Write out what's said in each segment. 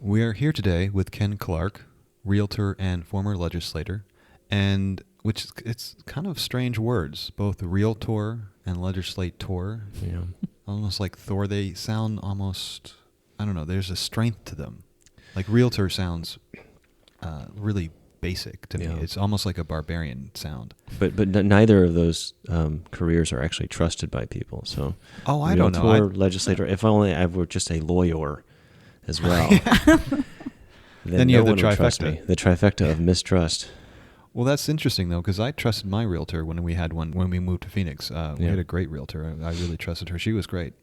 We are here today with Ken Clark, realtor and former legislator, and it's kind of strange words, both realtor and legislator. Yeah. Almost like Thor. They sound almost, I don't know, there's a strength to them. Like realtor sounds really basic to me. It's almost like a barbarian sound. But neither of those careers are actually trusted by people. So, I don't know. Realtor, legislator. If only I were just a lawyer as well. Then you no have the one would trust trifecta. me. The trifecta of mistrust. Well, that's interesting though, because I trusted my realtor when we had one when we moved to Phoenix. We had a great realtor. I really trusted her. She was great.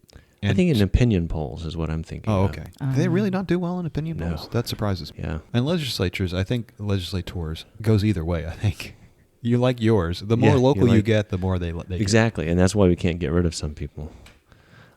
And I think in opinion polls is what I'm thinking. Oh, of. okay. Do they really not do well in opinion No. polls? That surprises me. Yeah. And legislatures, I think legislators goes either way. I think you like yours. The more local you get, the more they exactly, and that's why we can't get rid of some people.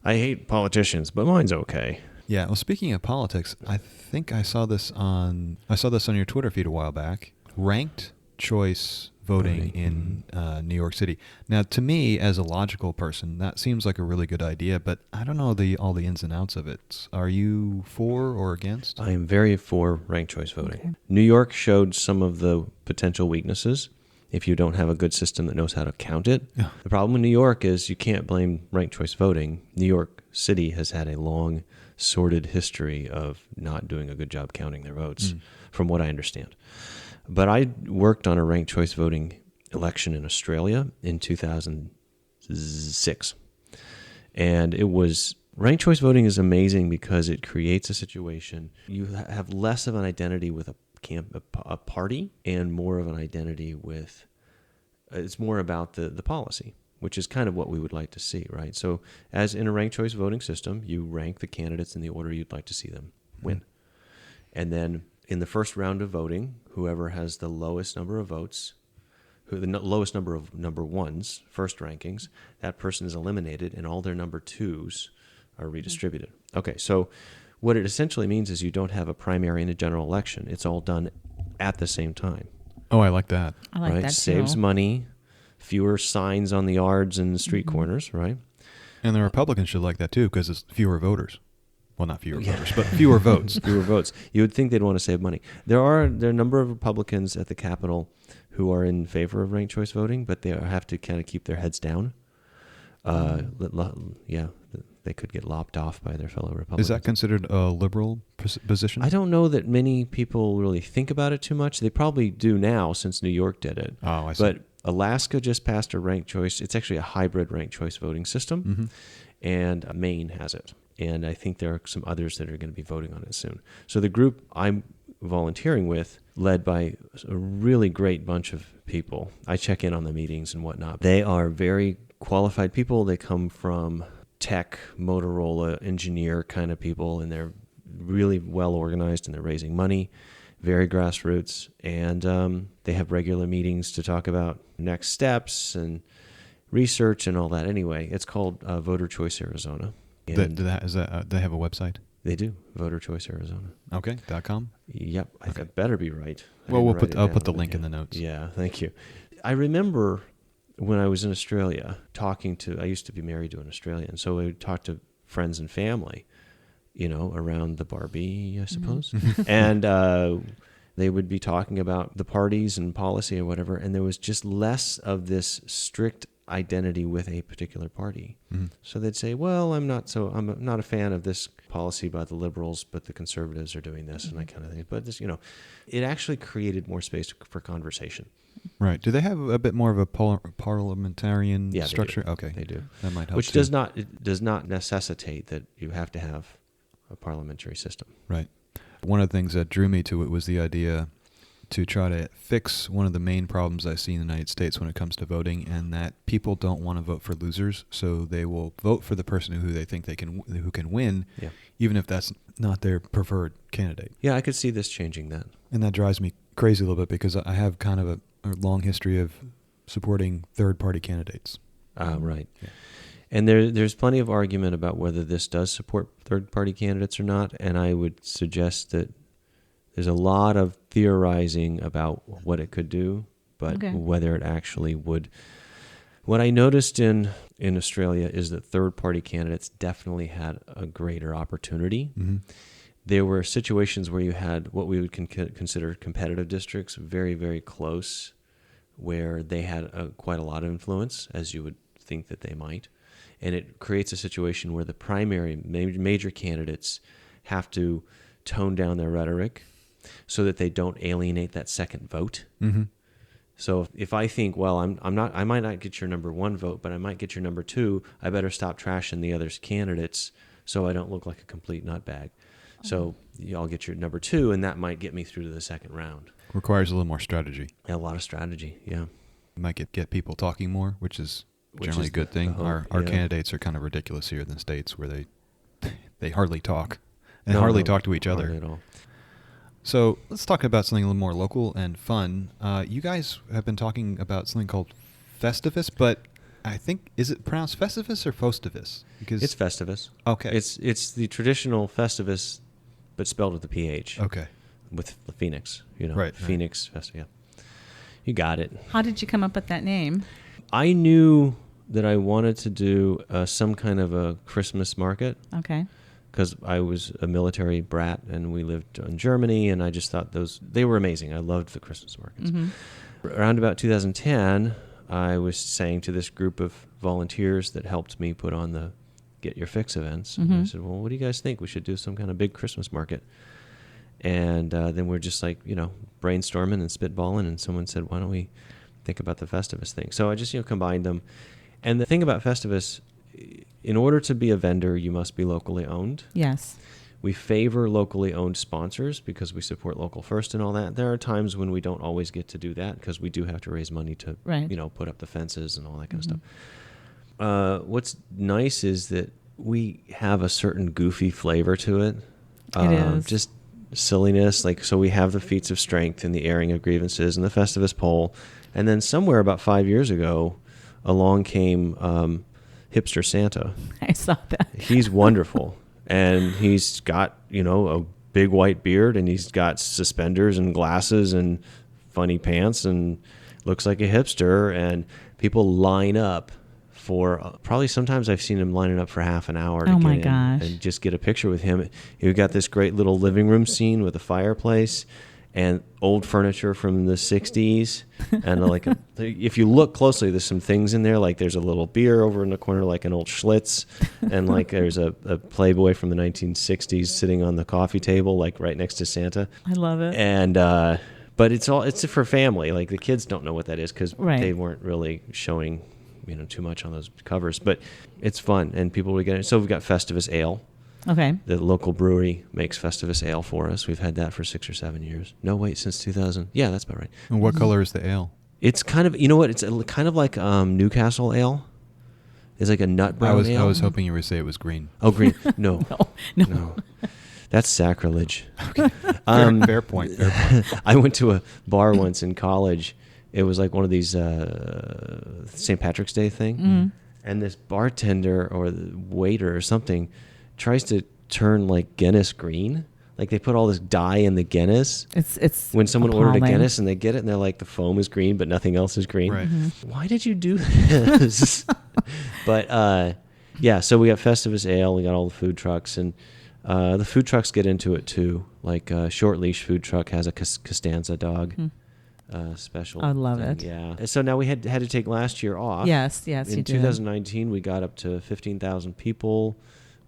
I hate politicians, but mine's okay. Yeah. Well, speaking of politics, I think I saw this on your Twitter feed a while back. Ranked choice voting in New York City. Now, to me, as a logical person, that seems like a really good idea, but I don't know all the ins and outs of it. Are you for or against? I am very for ranked choice voting. Okay. New York showed some of the potential weaknesses if you don't have a good system that knows how to count it. Yeah. The problem in New York is you can't blame ranked choice voting. New York City has had a long, sordid history of not doing a good job counting their votes, from what I understand. But I worked on a ranked choice voting election in Australia in 2006. And ranked choice voting is amazing because it creates a situation. You have less of an identity with a party and more of an identity with, it's more about the policy, which is kind of what we would like to see, right? So as in a ranked choice voting system, you rank the candidates in the order you'd like to see them win. And then in the first round of voting, whoever has the lowest number of votes, lowest number of number ones, first rankings, that person is eliminated and all their number twos are redistributed. Okay, so what it essentially means is you don't have a primary and a general election. It's all done at the same time. Oh, I like that. I like right? that too. Saves money, fewer signs on the yards and the street corners, right? And the Republicans should like that too, because it's fewer voters. Well, not fewer voters, but fewer votes. Fewer votes. You would think they'd want to save money. There are a number of Republicans at the Capitol who are in favor of ranked choice voting, but they have to kind of keep their heads down. They could get lopped off by their fellow Republicans. Is that considered a liberal position? I don't know that many people really think about it too much. They probably do now since New York did it. Oh, I see. But Alaska just passed a ranked choice. It's actually a hybrid ranked choice voting system, and Maine has it. And I think there are some others that are going to be voting on it soon. So the group I'm volunteering with, led by a really great bunch of people. I check in on the meetings and whatnot. They are very qualified people. They come from tech, Motorola, engineer kind of people, and they're really well organized and they're raising money, very grassroots. And they have regular meetings to talk about next steps and research and all that. Anyway, it's called Voter Choice Arizona. Do they have a website? They do. Voter Choice Arizona. Okay. .com. Yep. I better be right. Well, I'll put the link in the notes. Yeah. Thank you. I remember when I was in Australia I used to be married to an Australian, so I would talk to friends and family, around the Barbie, I suppose. And they would be talking about the parties and policy or whatever, and there was just less of this strict identity with a particular party. So they'd say, well, I'm not a fan of this policy by the liberals, but the conservatives are doing this and that kind of thing. But this, it actually created more space for conversation. Right. Do they have a bit more of a parliamentarian structure? They do. Okay. They do. That might help. Which does not necessitate that you have to have a parliamentary system. Right. One of the things that drew me to it was the idea to try to fix one of the main problems I see in the United States when it comes to voting, and that people don't want to vote for losers, so they will vote for the person who they think who can win, even if that's not their preferred candidate. Yeah, I could see this changing that. And that drives me crazy a little bit because I have kind of a long history of supporting third-party candidates. Right. Yeah. And there's plenty of argument about whether this does support third-party candidates or not, and I would suggest that there's a lot of theorizing about what it could do, but whether it actually would. What I noticed in Australia is that third-party candidates definitely had a greater opportunity there were situations where you had what we would consider competitive districts, very, very close, where they had quite a lot of influence, as you would think that they might. And it creates a situation where the primary major candidates have to tone down their rhetoric so that they don't alienate that second vote. Mm-hmm. So if I think, well, I might not get your number one vote, but I might get your number two, I better stop trashing the other candidates so I don't look like a complete nutbag. So I'll get your number two, and that might get me through to the second round. Requires a little more strategy. A lot of strategy, yeah. You might get people talking more, which is generally a good thing. Our candidates are kind of ridiculous here in the States, where they hardly talk and hardly talk to each other. Hardly at all. So let's talk about something a little more local and fun. You guys have been talking about something called Festivus, but I think, is it pronounced Festivus or Fostivus? Because it's Festivus. Okay. It's the traditional Festivus, but spelled with a PH. Okay. With the Phoenix, Right. Phoenix Festivus, yeah. You got it. How did you come up with that name? I knew that I wanted to do some kind of a Christmas market. Okay. Because I was a military brat and we lived in Germany, and I just thought they were amazing. I loved the Christmas markets. Mm-hmm. Around about 2010, I was saying to this group of volunteers that helped me put on the Get Your Fix events, and I said, well, what do you guys think? We should do some kind of big Christmas market. And then we're just like, brainstorming and spitballing, and someone said, why don't we think about the Festivus thing? So I just, combined them. And the thing about Festivus, in order to be a vendor, you must be locally owned. Yes. We favor locally owned sponsors because we support local first and all that. There are times when we don't always get to do that because we do have to raise money to, put up the fences and all that kind of stuff. What's nice is that we have a certain goofy flavor to it. It is. Just silliness. So we have the feats of strength and the airing of grievances and the Festivus poll. And then somewhere about 5 years ago, along came Hipster Santa. I saw that. He's wonderful. And he's got, a big white beard, and he's got suspenders and glasses and funny pants and looks like a hipster. And people line up for probably sometimes I've seen him lining up for half an hour to get in and just get a picture with him. You've got this great little living room scene with a fireplace and old furniture from the 60s. And if you look closely, there's some things in there. Like there's a little beer over in the corner, like an old Schlitz. And there's a Playboy from the 1960s sitting on the coffee table, right next to Santa. I love it. And, but it's for family. The kids don't know what that is because they weren't really showing, too much on those covers. But it's fun and people will get it. So we've got Festivus Ale. Okay. The local brewery makes Festivus Ale for us. We've had that for 6 or 7 years. No, wait, since 2000. Yeah, that's about right. And what color is the ale? It's kind of, it's kind of like Newcastle Ale. It's like a nut brown ale. I was hoping you would say it was green. Oh, green. No. No. That's sacrilege. Okay. Fair point. I went to a bar once in college. It was like one of these St. Patrick's Day thing. Mm-hmm. And this bartender or the waiter or something tries to turn Guinness green. They put all this dye in the Guinness. It's when someone appalling. ordered a Guinness and they get it and they're like, the foam is green, but nothing else is green. Right. Mm-hmm. Why did you do this? But so we got Festivus Ale. We got all the food trucks, and the food trucks get into it too. Short Leash Food Truck has a Costanza dog. Special. I love thing. it. Yeah. And so now we had to take last year off. Yes, In you did. 2019, we got up to 15,000 people.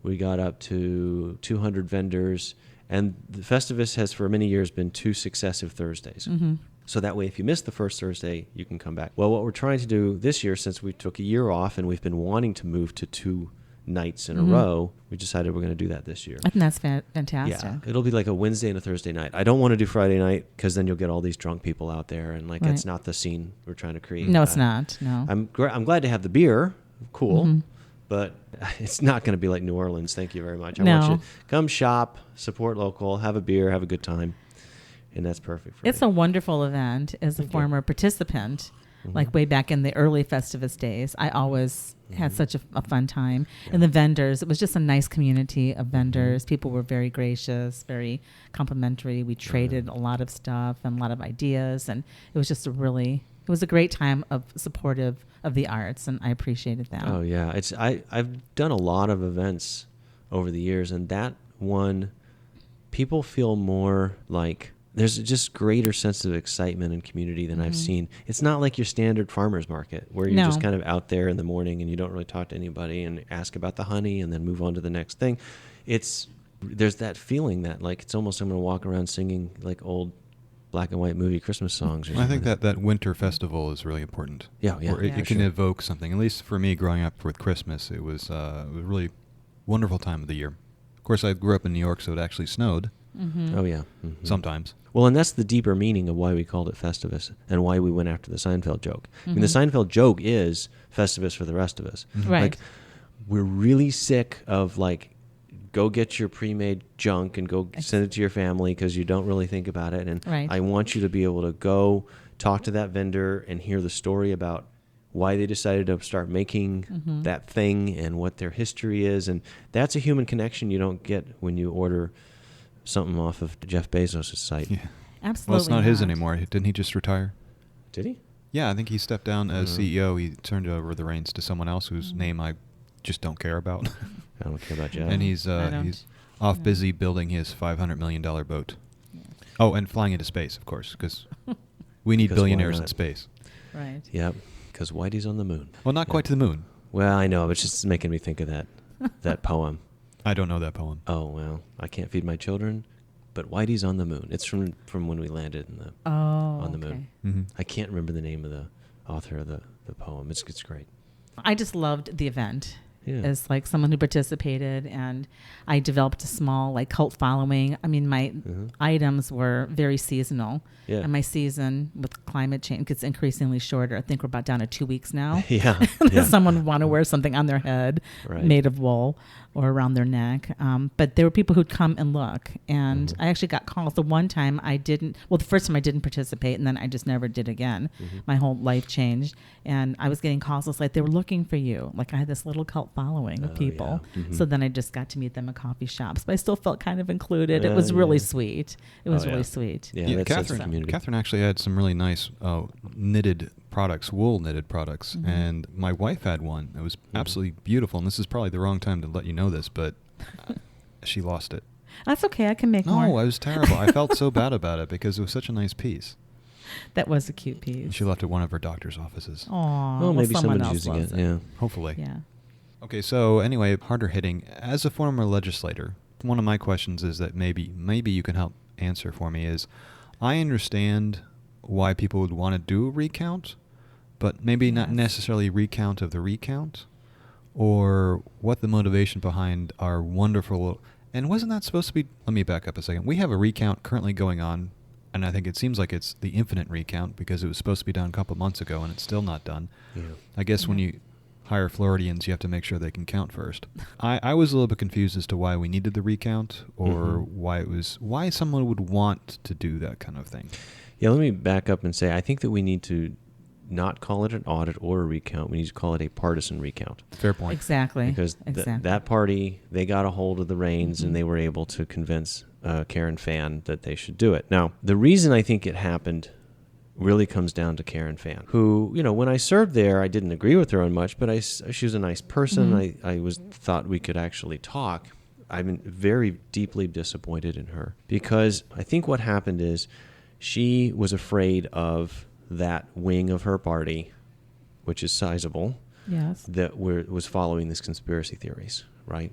We got up to 200 vendors. And the Festivus has for many years been 2 successive Thursdays. Mm-hmm. So that way, if you miss the first Thursday, you can come back. Well, what we're trying to do this year, since we took a year off and we've been wanting to move to 2 nights in a row, we decided we're going to do that this year. I think that's fantastic. Yeah, it'll be like a Wednesday and a Thursday night. I don't want to do Friday night because then you'll get all these drunk people out there, and it's not the scene we're trying to create. No, it's not. No. I'm glad to have the beer. Cool. Mm-hmm. But it's not going to be like New Orleans. Thank you very much. I No. want you to come shop, support local, have a beer, have a good time. And that's perfect for It's me. a wonderful event. As a former participant, way back in the early Festivus days, I always had such a fun time. Yeah. And the vendors, it was just a nice community of vendors. People were very gracious, very complimentary. We traded a lot of stuff and a lot of ideas. And it was just it was a great time of supportive of the arts, and I appreciated that. Oh yeah, I've done a lot of events over the years, and that one people feel more like there's just greater sense of excitement and community than I've seen. It's not like your standard farmer's market where you're just kind of out there in the morning and you don't really talk to anybody and ask about the honey and then move on to the next thing. There's that feeling that like it's almost I'm going to walk around singing like old black and white movie Christmas songs. Or I think that winter festival is really important. Yeah. Where it can evoke something. At least for me, growing up with Christmas, it was a really wonderful time of the year. Of course, I grew up in New York, so it actually snowed. Oh, yeah. Sometimes. Well, and that's the deeper meaning of why we called it Festivus and why we went after the Seinfeld joke. I mean, the Seinfeld joke is Festivus for the rest of us. Right. Like, we're really sick of, like, go get your pre-made junk and go send it to your family because you don't really think about it. And I want you to be able to go talk to that vendor and hear the story about why they decided to start making that thing and what their history is. And that's a human connection you don't get when you order something off of Jeff Bezos' site. Yeah. Absolutely. Well, it's not his anymore. Didn't he just retire? Did he? Yeah, I think he stepped down as CEO. He turned over the reins to someone else whose name I just don't care about. I don't care about Jeff. And he's off busy building his $500 million boat. Yeah. Oh, and flying into space, of course, because we need billionaires in space. Right. Yep, because Whitey's on the moon. Well, not quite to the moon. Well, I know, but it's just making me think of that poem. I don't know that poem. Oh, well, I can't feed my children, but Whitey's on the moon. It's from when we landed on the moon. Mm-hmm. I can't remember the name of the author of the poem. It's great. I just loved the event. Yeah. As like someone who participated, and I developed a small like cult following. I mean, my items were very seasonal, and my season with climate change gets increasingly shorter. I think we're about down to 2 weeks now. Yeah. Someone would want to wear something on their head made of wool or around their neck. But there were people who'd come and look, and I actually got calls. The one time the first time I didn't participate, and then I just never did again. My whole life changed, and I was getting calls. It's like they were looking for you. Like I had this little cult following of people. Yeah. So then I just got to meet them at coffee shops, but I still felt kind of included. It was really sweet. It was really sweet. Yeah, Catherine actually had some really nice knitted products, wool knitted products, and my wife had one. It was absolutely beautiful, and this is probably the wrong time to let you know this, but she lost it. That's okay. I can make more. No, it was terrible. I felt so bad about it because it was such a nice piece. That was a cute piece. And she left it at one of her doctor's offices. Aw. Well, maybe someone somebody's else using it. Yeah. Hopefully. Yeah. Okay, so anyway, harder hitting. As a former legislator, one of my questions is that maybe you can help answer for me is, I understand why people would want to do a recount, but maybe not necessarily recount of the recount, or what the motivation behind our wonderful, and wasn't that supposed to be, let me back up a second. We have a recount currently going on, and I think it seems like it's the infinite recount because it was supposed to be done a couple months ago and it's still not done. Yeah. I guess when you hire Floridians, you have to make sure they can count first. I was a little bit confused as to why we needed the recount, or why someone would want to do that kind of thing. Yeah, let me back up and say I think that we need to not call it an audit or a recount. We need to call it a partisan recount. Fair point. Exactly. Because that party, they got a hold of the reins and they were able to convince Karen Fann that they should do it. Now, the reason I think it happened really comes down to Karen Fann, who, when I served there, I didn't agree with her on much, but she was a nice person. I thought we could actually talk. I've been very deeply disappointed in her because I think what happened is she was afraid of that wing of her party, which is sizable, that was following these conspiracy theories, right?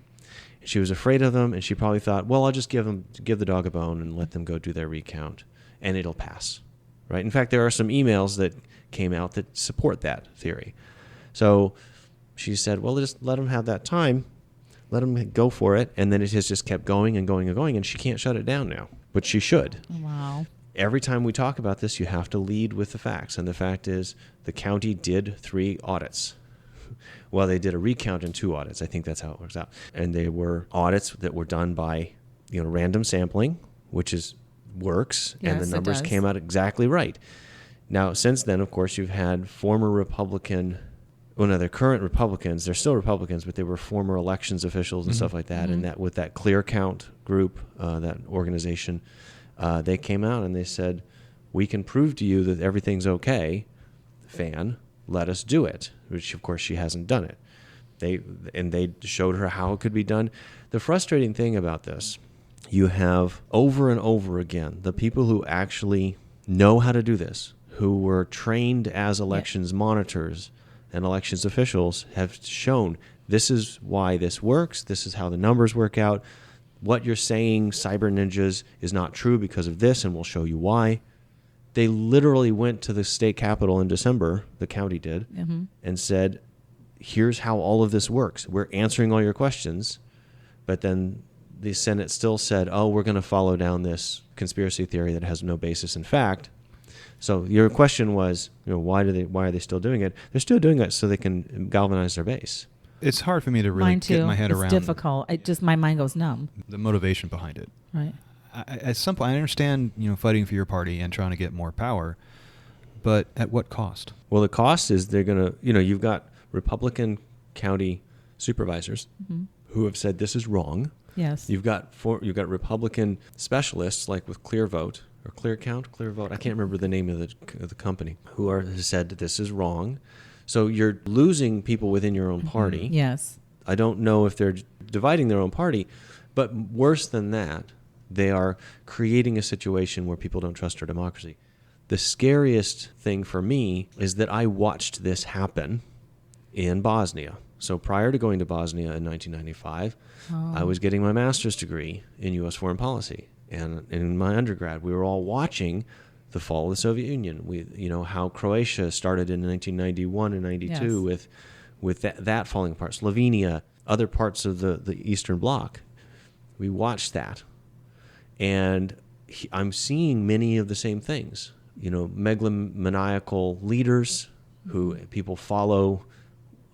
She was afraid of them, and she probably thought, well, I'll just give the dog a bone and let them go do their recount, and it'll pass. Right. In fact, there are some emails that came out that support that theory. So she said, well, just let them have that time. Let them go for it. And then it has just kept going and going and going. And she can't shut it down now. But she should. Wow. Every time we talk about this, you have to lead with the facts. And the fact is the county did 3 audits. Well, they did a recount and 2 audits. I think that's how it works out. And they were audits that were done by random sampling, which works, and the numbers came out exactly right. Now, since then, of course, you've had former Republican, they're current Republicans, they're still Republicans, but they were former elections officials and stuff like that, and that with that Clear Count group, that organization, they came out and they said, we can prove to you that everything's okay, Fann, let us do it, which, of course, she hasn't done it. They showed her how it could be done. The frustrating thing about this, you have over and over again the people who actually know how to do this, who were trained as elections monitors and elections officials, have shown this is why this works, this is how the numbers work out. What you're saying, cyber ninjas, is not true because of this, and we'll show you why. They literally went to the state capitol in December, the county did, and said, here's how all of this works. We're answering all your questions. But then the Senate still said, oh, we're going to follow down this conspiracy theory that has no basis in fact. So your question was, why are they still doing it? They're still doing it so they can galvanize their base. It's hard for me to really get my head around. It's difficult. My mind goes numb. The motivation behind it. Right. At some point, I understand, fighting for your party and trying to get more power, but at what cost? Well, the cost is they're going to, you've got Republican county supervisors who have said this is wrong. Yes. You've got Republican specialists like with Clear Vote or Clear Vote. I can't remember the name of the company who has said that this is wrong. So you're losing people within your own party. Yes. I don't know if they're dividing their own party, but worse than that, they are creating a situation where people don't trust our democracy. The scariest thing for me is that I watched this happen in Bosnia. So prior to going to Bosnia in 1995, I was getting my master's degree in U.S. foreign policy. And in my undergrad, we were all watching the fall of the Soviet Union. How Croatia started in 1991 and 92 with that falling apart. Slovenia, other parts of the Eastern Bloc. We watched that. And I'm seeing many of the same things. Megalomaniacal leaders who people follow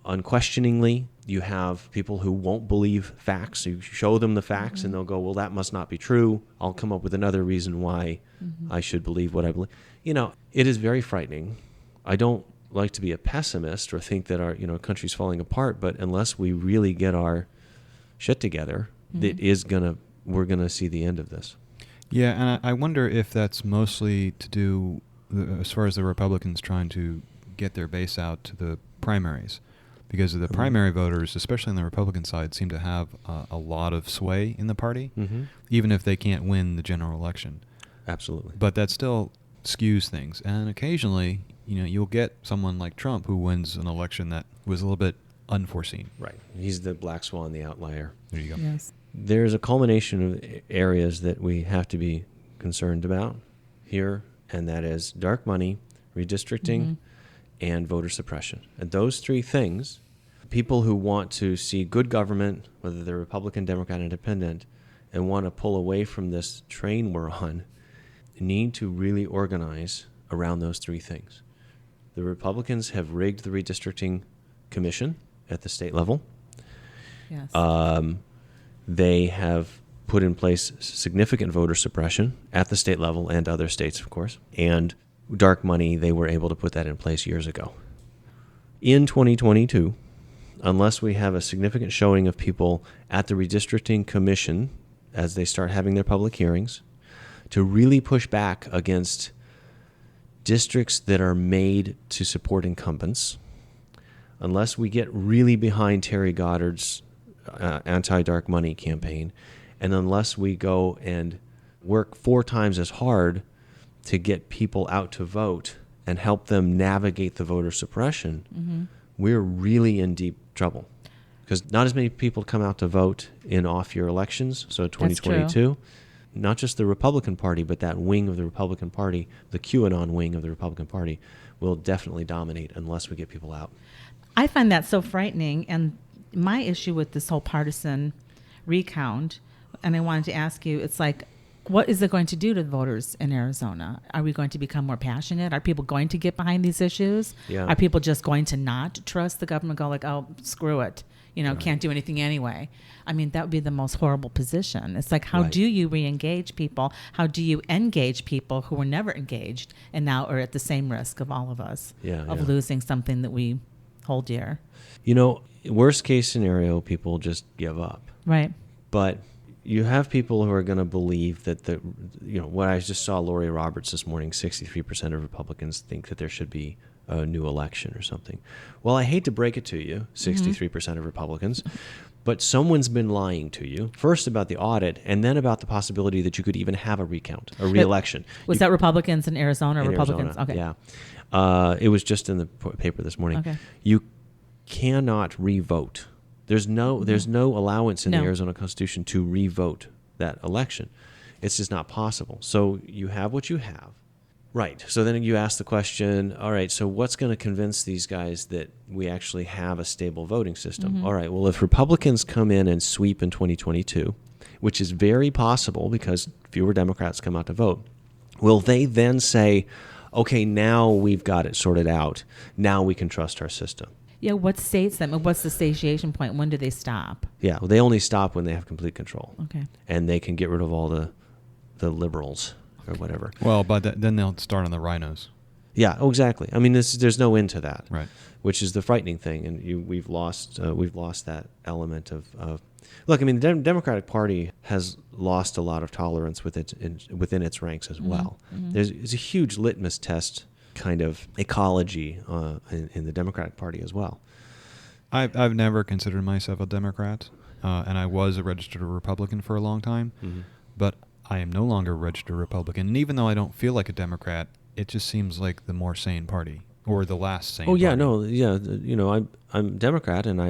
unquestioningly. You have people who won't believe facts. You show them the facts and they'll go, well, that must not be true. I'll come up with another reason why I should believe what I believe. It is very frightening. I don't like to be a pessimist or think that our country's falling apart, but unless we really get our shit together, we're gonna see the end of this. Yeah, and I wonder if that's mostly to do as far as the Republicans trying to get their base out to the primaries. Because the primary voters, especially on the Republican side, seem to have a lot of sway in the party, even if they can't win the general election. Absolutely. But that still skews things. And occasionally, you'll get someone like Trump who wins an election that was a little bit unforeseen. Right. He's the black swan, the outlier. There you go. Yes. There's a culmination of areas that we have to be concerned about here, and that is dark money, redistricting, and voter suppression. And those three things, people who want to see good government, whether they're Republican, Democrat, Independent, and want to pull away from this train we're on, need to really organize around those three things. The Republicans have rigged the Redistricting Commission at the state level. Yes. They have put in place significant voter suppression at the state level and other states, of course. And dark money, they were able to put that in place years ago. In 2022, unless we have a significant showing of people at the Redistricting Commission as they start having their public hearings to really push back against districts that are made to support incumbents, unless we get really behind Terry Goddard's anti-dark money campaign, and unless we go and work 4 times as hard to get people out to vote and help them navigate the voter suppression, we're really in deep trouble. Because not as many people come out to vote in off-year elections, so 2022, not just the Republican Party, but that wing of the Republican Party, the QAnon wing of the Republican Party, will definitely dominate unless we get people out. I find that so frightening, and my issue with this whole partisan recount, and I wanted to ask you, it's like, what is it going to do to the voters in Arizona? Are we going to become more passionate? Are people going to get behind these issues? Yeah. Are people just going to not trust the government, go like, oh, screw it, can't do anything anyway? I mean, that would be the most horrible position. It's like, how do you re-engage people? How do you engage people who were never engaged and now are at the same risk of all of us of losing something that we hold dear? Worst case scenario, people just give up. Right. But you have people who are going to believe that what I just saw Lori Roberts this morning, 63% of Republicans think that there should be a new election or something. Well, I hate to break it to you, 63% of Republicans, But someone's been lying to you, first about the audit, and then about the possibility that you could even have a recount, a re-election. Was that Republicans in Arizona or in Republicans? Arizona, Okay. Yeah. It was just in the paper this morning. Okay. You cannot re-vote. There's no allowance in the Arizona Constitution to re-vote that election. It's just not possible. So you have what you have. Right. So then you ask the question, all right, so what's going to convince these guys that we actually have a stable voting system? All right, well, if Republicans come in and sweep in 2022, which is very possible because fewer Democrats come out to vote, will they then say, okay, now we've got it sorted out. Now we can trust our system? Yeah, what states them? What's the satiation point? When do they stop? Yeah, well, they only stop when they have complete control. Okay. And they can get rid of all the liberals or whatever. Well, but then they'll start on the rhinos. Yeah, oh, exactly. I mean, there's no end to that, Right? Which is the frightening thing, and we've lost that element of. Look, I mean, the Democratic Party has lost a lot of tolerance within its ranks as well. There's a huge litmus test kind of ecology in the Democratic Party as well. I've never considered myself a Democrat, and I was a registered Republican for a long time, but I am no longer a registered Republican. And even though I don't feel like a Democrat, it just seems like the more sane party, or the last sane. Oh yeah, party. no, yeah, you know, I'm Democrat, and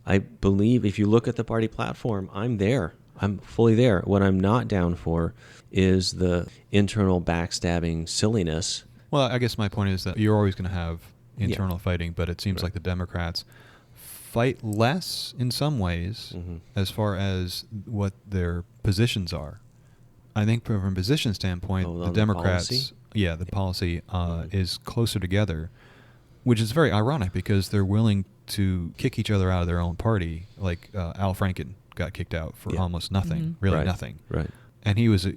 I believe if you look at the party platform, I'm there. I'm fully there. What I'm not down for is the internal backstabbing silliness. Well, I guess my point is that you're always going to have internal fighting, but it seems like the Democrats fight less in some ways as far as what their positions are. I think from a position standpoint, the Democrats, the policy is closer together, which is very ironic because they're willing to kick each other out of their own party. Like Al Franken got kicked out for almost nothing, really nothing. Right. And he was a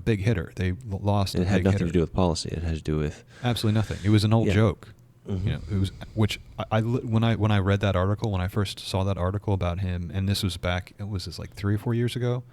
big hitter. They lost. It had nothing to do with policy. It had to do with absolutely nothing. It was an old joke. It was when I read that article, when I first saw that article about him, and this was back, it was like 3 or 4 years ago,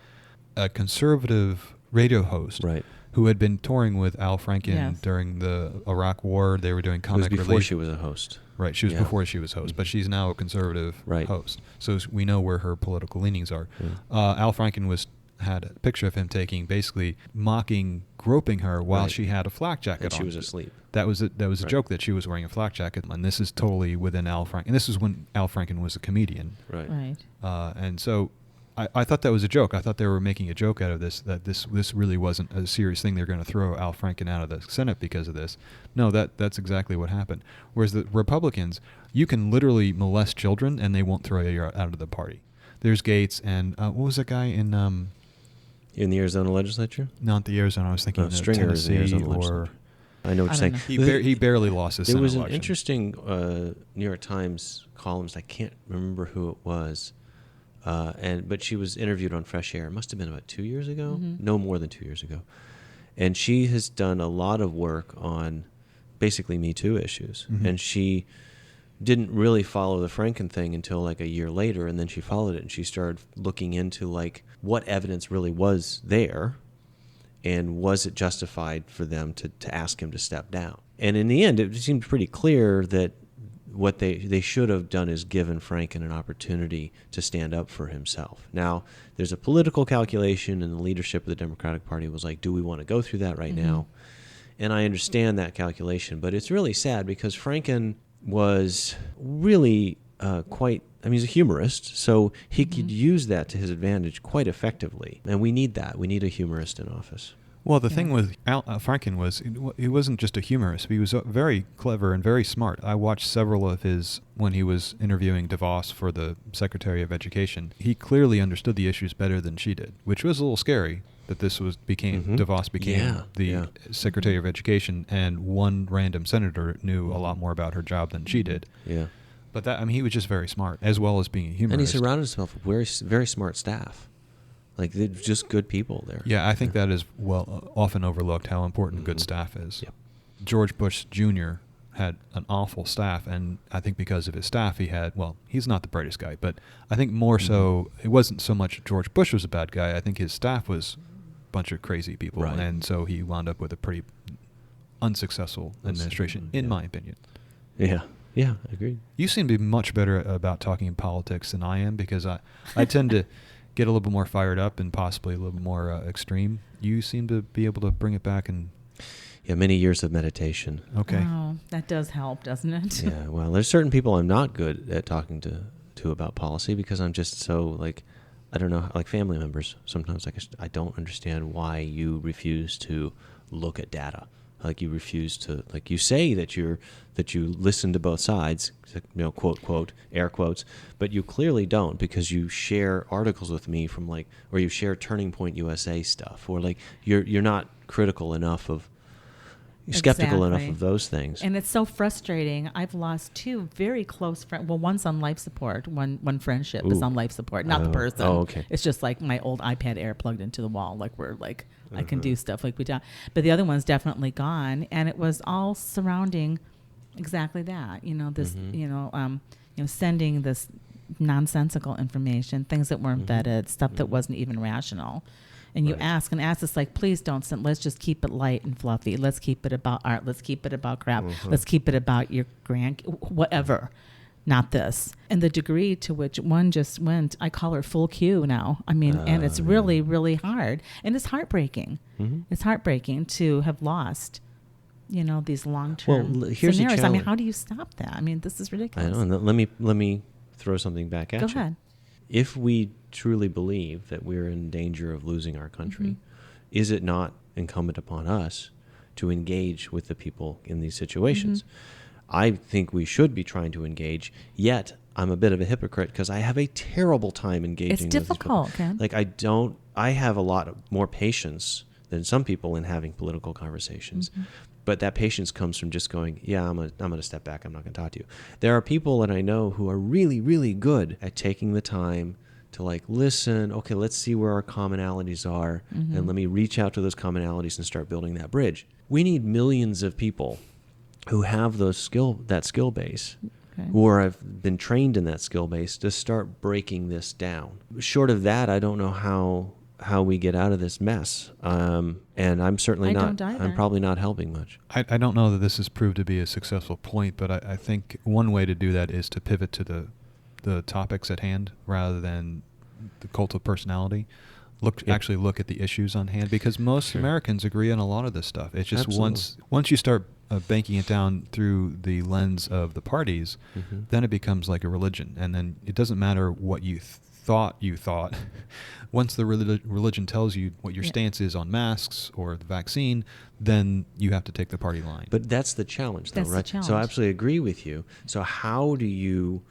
a conservative radio host who had been touring with Al Franken during the Iraq War. They were doing comic relief. It was before she was a host. Right, she was before she was host, but she's now a conservative host. So we know where her political leanings are. Al Franken had a picture of him basically mocking, groping her while she had a flak jacket on. And she was asleep. That was a joke that she was wearing a flak jacket, and this is totally within Al Franken. And this is when Al Franken was a comedian. Right. And so I thought that was a joke. I thought they were making a joke out of this, that this really wasn't a serious thing. They're going to throw Al Franken out of the Senate because of this. No, that's exactly what happened. Whereas the Republicans, you can literally molest children and they won't throw you out of the party. There's Gates and what was that guy in the Arizona legislature? Not the Arizona. I was thinking Stringer Tennessee in the Arizona or. legislature. I know what you're saying. He barely lost his Senate election. There was an interesting New York Times columnist. I can't remember who it was. But she was interviewed on Fresh Air. It must have been about 2 years ago. No more than 2 years ago. And she has done a lot of work on basically Me Too issues. And she didn't really follow the Franken thing until like a year later, and then she followed it and she started looking into like what evidence really was there and was it justified for them to ask him to step down. And in the end, it seemed pretty clear that what they should have done is given Franken an opportunity to stand up for himself. Now, there's a political calculation, and the leadership of the Democratic Party was like, do we want to go through that right now? And I understand that calculation, but it's really sad because Franken was really he's a humorist, so he could use that to his advantage quite effectively. And we need that. We need a humorist in office. Well, the thing with Al Franken was he wasn't just a humorist. He was very clever and very smart. I watched several of his when he was interviewing DeVos for the Secretary of Education. He clearly understood the issues better than she did, which was a little scary that DeVos became the Secretary of Education, and one random senator knew a lot more about her job than she did. Yeah. But he was just very smart, as well as being a humorist. And he surrounded himself with very, very smart staff. Like, they're just good people there. Yeah, I think that is often overlooked, how important good staff is. Yep. George Bush Jr. had an awful staff, and I think because of his staff, he's not the brightest guy, but I think more so, it wasn't so much George Bush was a bad guy, I think his staff was a bunch of crazy people, and so he wound up with a pretty unsuccessful administration, in my opinion. Yeah. Yeah, agreed. You seem to be much better about talking politics than I am, because I tend to get a little bit more fired up and possibly a little bit more extreme. You seem to be able to bring it back and... Yeah, many years of meditation. Okay. Oh, that does help, doesn't it? Yeah, well, there's certain people I'm not good at talking to about policy, because I'm just so, like, I don't know, like family members. Sometimes I don't understand why you refuse to look at data. Like, you refuse to, like, you say that you listen to both sides, quote, quote, air quotes, but you clearly don't, because you share articles with me from, like, or you share Turning Point USA stuff, or, like, you're not critical enough of, skeptical enough of those things. And it's so frustrating. I've lost 2 very close friends. Well, one's on life support. One friendship is on life support, not the person. Oh, okay. It's just like my old iPad Air plugged into the wall. Like, we're like, I can do stuff like we do. But the other one's definitely gone. And it was all surrounding exactly that. This, sending this nonsensical information, things that weren't vetted, stuff that wasn't even rational. And you ask, it's like, please don't send, let's just keep it light and fluffy. Let's keep it about art. Let's keep it about crap. Let's keep it about your whatever, not this. And the degree to which one just went, I call her full Q now. I mean, and it's really, really hard. And it's heartbreaking. It's heartbreaking to have lost, these long-term here's scenarios. a I mean, how do you stop that? I mean, this is ridiculous. I know. And let me throw something back at you. Go ahead. If we truly believe that we're in danger of losing our country, is it not incumbent upon us to engage with the people in these situations? I think we should be trying to engage, yet I'm a bit of a hypocrite because I have a terrible time engaging It's with difficult, these people. Ken. Like, I have a lot more patience than some people in having political conversations. But that patience comes from just going, yeah, I'm going to step back. I'm not going to talk to you. There are people that I know who are really, really good at taking the time to, like, listen, okay, let's see where our commonalities are, and let me reach out to those commonalities and start building that bridge. We need millions of people who have that skill base, who have been trained in that skill base, to start breaking this down. Short of that, I don't know how we get out of this mess. And I'm certainly I'm probably not helping much. I don't know that this has proved to be a successful point, but I think one way to do that is to pivot to the topics at hand rather than the cult of personality. Actually look at the issues on hand, because most Americans agree on a lot of this stuff. It's just once you start banking it down through the lens of the parties, then it becomes like a religion, and then it doesn't matter what you thought. Once the religion tells you what your stance is on masks or the vaccine, then you have to take the party line. But that's the challenge, though, right? So I absolutely agree with you. So how do you,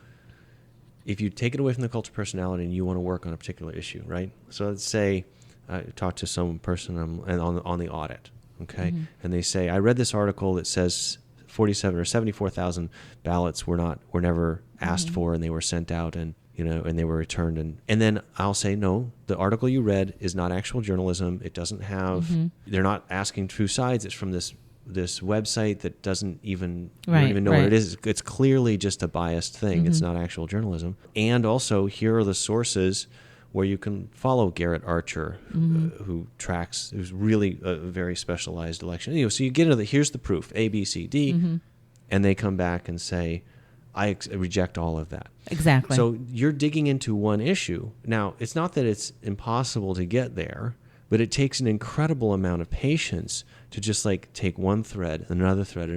if you take it away from the cult of personality and you want to work on a particular issue, right? So let's say I talk to some person on the audit, okay? And they say, I read this article that says 47 or 74,000 ballots were never asked for, and they were sent out, and and they were returned. And then I'll say, no, the article you read is not actual journalism. It doesn't have, they're not asking true sides. It's from this website that doesn't even, you don't even know what it is. It's clearly just a biased thing. It's not actual journalism. And also, here are the sources where you can follow Garrett Archer, who's really a very specialized election. So you get into here's the proof, A, B, C, D, and they come back and say, I reject all of that. Exactly. So you're digging into one issue. Now, it's not that it's impossible to get there, but it takes an incredible amount of patience to just, like, take one thread, another thread,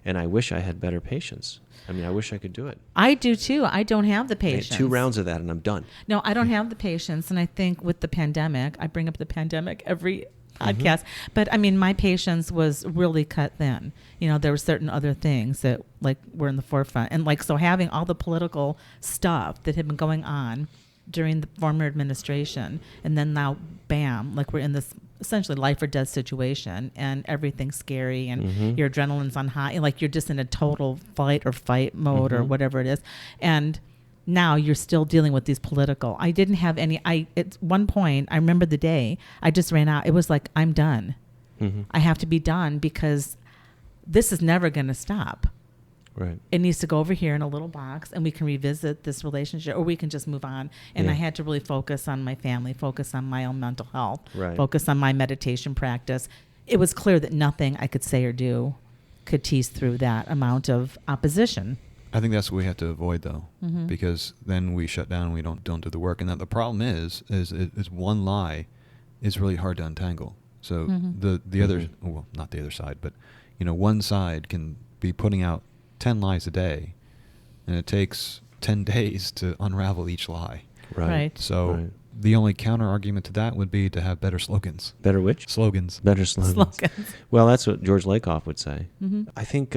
and I wish I had better patience. I mean, I wish I could do it. I do too. I don't have the patience. 2 rounds of that and I'm done. No, I don't have the patience. And I think with the pandemic, I bring up the pandemic every podcast, but I mean, my patience was really cut thin. There were certain other things that, like, were in the forefront. And, like, so having all the political stuff that had been going on during the former administration, and then now, bam, like, we're in this essentially life or death situation, and everything's scary, and your adrenaline's on high, and, like, you're just in a total fight mode or whatever it is. And now you're still dealing with these political. I didn't have any, at one point, I remember the day, I just ran out. It was like, I'm done. I have to be done, because this is never going to stop. Right. It needs to go over here in a little box, and we can revisit this relationship, or we can just move on. And I had to really focus on my family, focus on my own mental health, focus on my meditation practice. It was clear that nothing I could say or do could tease through that amount of opposition. I think that's what we have to avoid, though, Mm-hmm. because then we shut down and we don't do the work. And that the problem is one lie is really hard to untangle. So Mm-hmm. the other, well, not the other side, but one side can be putting out 10 lies a day, and it takes 10 days to unravel each lie. Right. So the only counter argument to that would be to have better slogans. Better which? Slogans. Better slogans. Slogans. Well, that's what George Lakoff would say. Mm-hmm. I think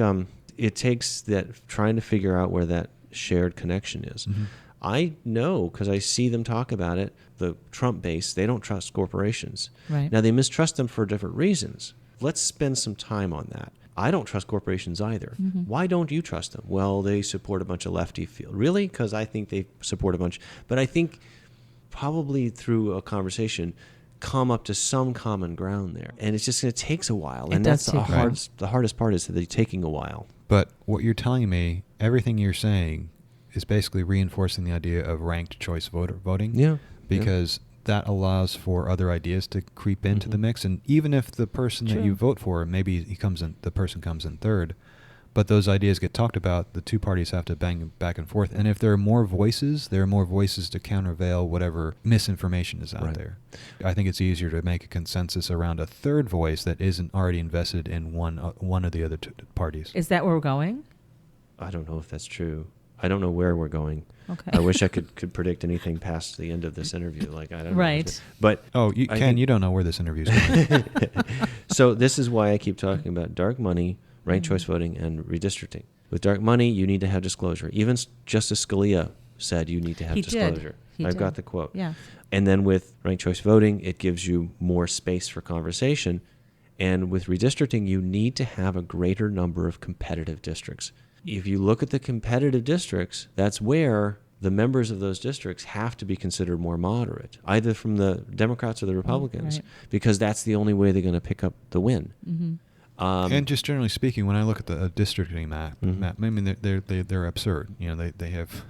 it takes that trying to figure out where that shared connection is. Mm-hmm. I know because I see them talk about it. The Trump base, they don't trust corporations. Right. Now, they mistrust them for different reasons. Let's spend some time on that. I don't trust corporations either. Mm-hmm. Why don't you trust them? Well, they support a bunch of lefty field. Really? Because I think they support a bunch. But I think probably through a conversation, come up to some common ground there. And it's just going to take a while. It And does that's the take a while. hardest part is that it's taking a while. But what you're telling me, everything you're saying is basically reinforcing the idea of ranked choice voting. Yeah. Because that allows for other ideas to creep into the Mhm. mix. And even if the person that True. you vote for, maybe the person comes in third, but those ideas get talked about, the two parties have to bang back and forth. And if there are more voices to countervail whatever misinformation is out Right. there. I think it's easier to make a consensus around a third voice that isn't already invested in one of the other two parties. Is that where we're going? I don't know if that's true. I don't know where we're going. Okay. I wish I could predict anything past the end of this interview. Like I don't know. Right. But Oh, I Ken, think- you don't know where this interview is going. So this is why I keep talking about dark money, ranked choice voting, and redistricting. With dark money, you need to have disclosure. Even Justice Scalia said you need to have He did. disclosure. He I've did. got the quote. Yeah. And then with ranked choice voting, it gives you more space for conversation. And with redistricting, you need to have a greater number of competitive districts. If you look at the competitive districts, that's where the members of those districts have to be considered more moderate, either from the Democrats or the Republicans, right. because that's the only way they're going to pick up the win. Mm-hmm. And just generally speaking, when I look at the districting map, Mhm. I mean they're absurd. They have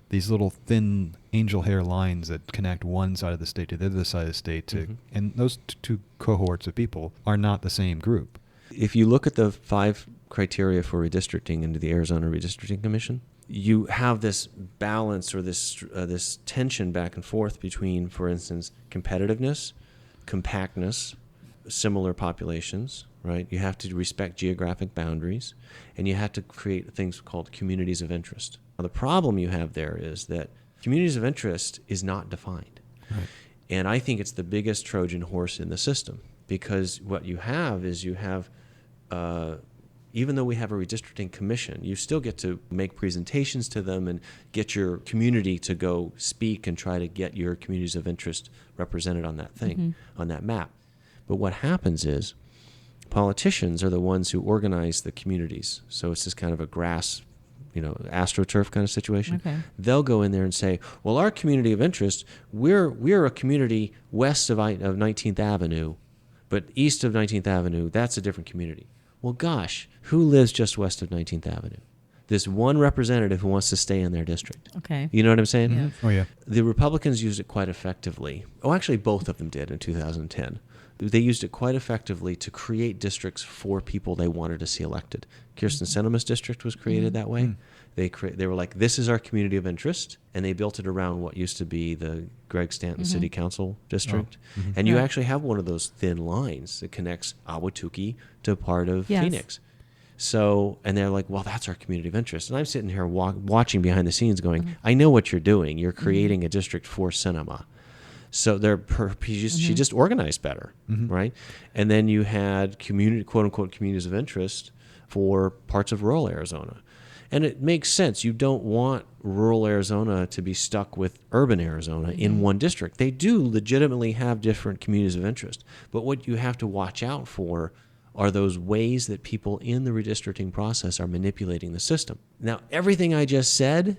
these little thin angel hair lines that connect one side of the state to the other side of the state, Mhm. and those two cohorts of people are not the same group. If you look at the 5 criteria for redistricting into the Arizona Redistricting Commission, you have this balance or this tension back and forth between, for instance, competitiveness, compactness, similar populations, right? You have to respect geographic boundaries, and you have to create things called communities of interest. Now, the problem you have there is that communities of interest is not defined. Right. And I think it's the biggest Trojan horse in the system, because what you have is even though we have a redistricting commission, you still get to make presentations to them and get your community to go speak and try to get your communities of interest represented on that thing, on that map. But what happens is politicians are the ones who organize the communities. So it's this kind of a grass, astroturf kind of situation. Okay. They'll go in there and say, well, our community of interest, we're a community west of 19th Avenue, but east of 19th Avenue, that's a different community. Well, gosh, who lives just west of 19th Avenue? This one representative who wants to stay in their district. Okay. You know what I'm saying? Yeah. Oh yeah. The Republicans used it quite effectively. Oh, actually, both of them did in 2010. They used it quite effectively to create districts for people they wanted to see elected. Kirsten Sinema's district was created that way. They were like, this is our community of interest, and they built it around what used to be the Greg Stanton City Council district. And you Yeah. actually have one of those thin lines that connects Ahwatukee to part of Yes. Phoenix. So, and they're like, well, that's our community of interest. And I'm sitting here watching behind the scenes going, I know what you're doing. You're creating a district for cinema. So she just organized better, right? And then you had quote unquote communities of interest for parts of rural Arizona. And it makes sense. You don't want rural Arizona to be stuck with urban Arizona in one district. They do legitimately have different communities of interest. But what you have to watch out for are those ways that people in the redistricting process are manipulating the system. Now, everything I just said